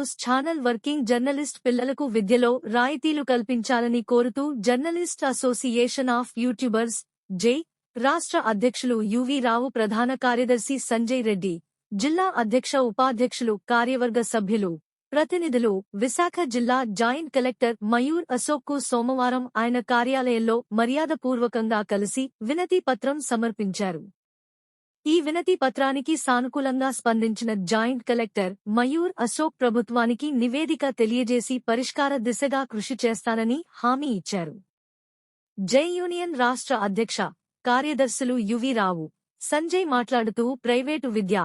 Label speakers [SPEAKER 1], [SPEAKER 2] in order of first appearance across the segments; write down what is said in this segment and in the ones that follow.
[SPEAKER 1] News channel working journalist పిల్లలకు విద్యలో రాయితీలు కల్పించాలని కోరుతూ జర్నలిస్ట్ అసోసియేషన్ ఆఫ్ యూట్యూబర్స్ జై రాష్ట్ర అధ్యక్షులు యువి రావు, ప్రధాన కార్యదర్శి సంజయ్ రెడ్డి, జిల్లా అధ్యక్ష ఉపాధ్యక్షులు, కార్యవర్గ సభ్యులు, ప్రతినిధులు విశాఖ జిల్లా జాయింట్ కలెక్టర్ మయూర్ అశోక్కు సోమవారం ఆయన కార్యాలయంలో మర్యాదపూర్వకంగా కలిసి వినతి పత్రం సమర్పించారు. ఈ వినతి పత్రానికి సానుకూలంగా స్పందించిన జాయింట్ కలెక్టర్ మయూర్ అశోక్ ప్రభుత్వానికి నివేదిక తెలియజేసి పరిష్కార దిశగా కృషి చేస్తానని హామీ ఇచ్చారు. జై యూనియన్ రాష్ట్ర అధ్యక్ష కార్యదర్శులు యువి రావు, సంజయ్ మాట్లాడుతూ ప్రైవేటు విద్య,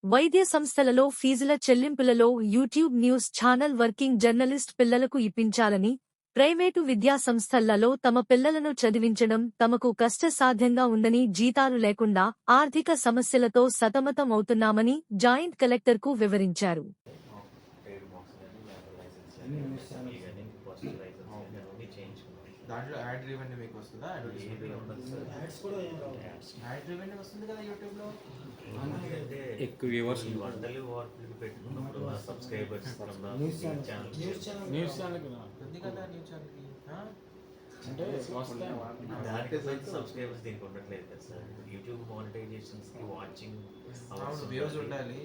[SPEAKER 1] వైద్య సంస్థలలో ఫీజుల చెల్లింపులలో YouTube news channel working journalist పిల్లలకు ఇప్పించాలని, ప్రైవేటు విద్యా సంస్థలలో తమ పిల్లలను చదివించడం తమకు కష్టసాధ్యంగా ఉందని, జీతాలు లేకుండా ఆర్థిక సమస్యలతో సతమతమవుతున్నామని జాయింట్ కలెక్టర్కు వివరించారు.
[SPEAKER 2] దాంట్లో యాడ్ రెవెన్యూ మీకు వస్తుందా? యాడ్స్ కూడా యాడ్ రెవెన్యూ వస్తుంది కదా యూట్యూబ్లో.
[SPEAKER 3] ఎక్కువ వ్యూవర్స్
[SPEAKER 4] వంటలు వార్తలు పెట్టుకున్నప్పుడు సబ్స్క్రైబర్స్
[SPEAKER 2] న్యూస్ ఛానల్
[SPEAKER 3] ఉంది కదా.
[SPEAKER 2] న్యూస్ ఛానల్కి
[SPEAKER 3] అంటే
[SPEAKER 4] దానికి సబ్స్క్రైబర్స్ దీనికి ఉండట్లేదు కదా సార్. యూట్యూబ్ మానిటైజేషన్స్ కి వాచింగ్
[SPEAKER 2] వ్యూస్ ఉండాలి,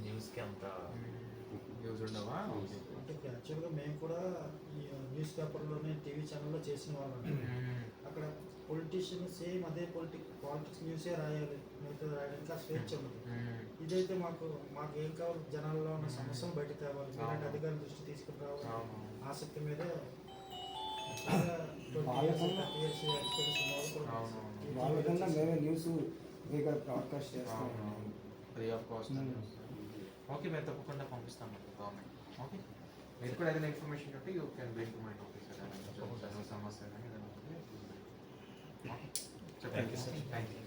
[SPEAKER 4] న్యూస్కి అంత
[SPEAKER 2] వ్యూస్ ఉండవా?
[SPEAKER 5] అంటే యాక్చువల్గా మేము కూడా ఈ న్యూస్ పేపర్లోనే టీవీ ఛానల్లో చేసిన వాళ్ళం. అక్కడ పొలిటీషియన్ సేమ్ అదే పాలిటిక్స్ న్యూసే రాయాలి, మిగతా రాయడానికి ఆ స్వేచ్ఛ ఉండదు. ఇదైతే మాకు ఏం కావాలి, జనాల్లో ఉన్న సమస్యను బయట తేవాలి, ఇలాంటి అధికారుల దృష్టి తీసుకుని రావాలి ఆసక్తి మీదే
[SPEAKER 2] ఫ్రీ ఆఫ్ కాస్ట్. ఓకే, మేము తప్పకుండా పంపిస్తాం గవర్నమెంట్. ఓకే, మీరు కూడా ఏదైనా ఇన్ఫర్మేషన్ ఉంటే you can bring to my office. సమస్య కానీ ఏదైనా ఉంటే.
[SPEAKER 4] Thank you sir.
[SPEAKER 2] Thank you.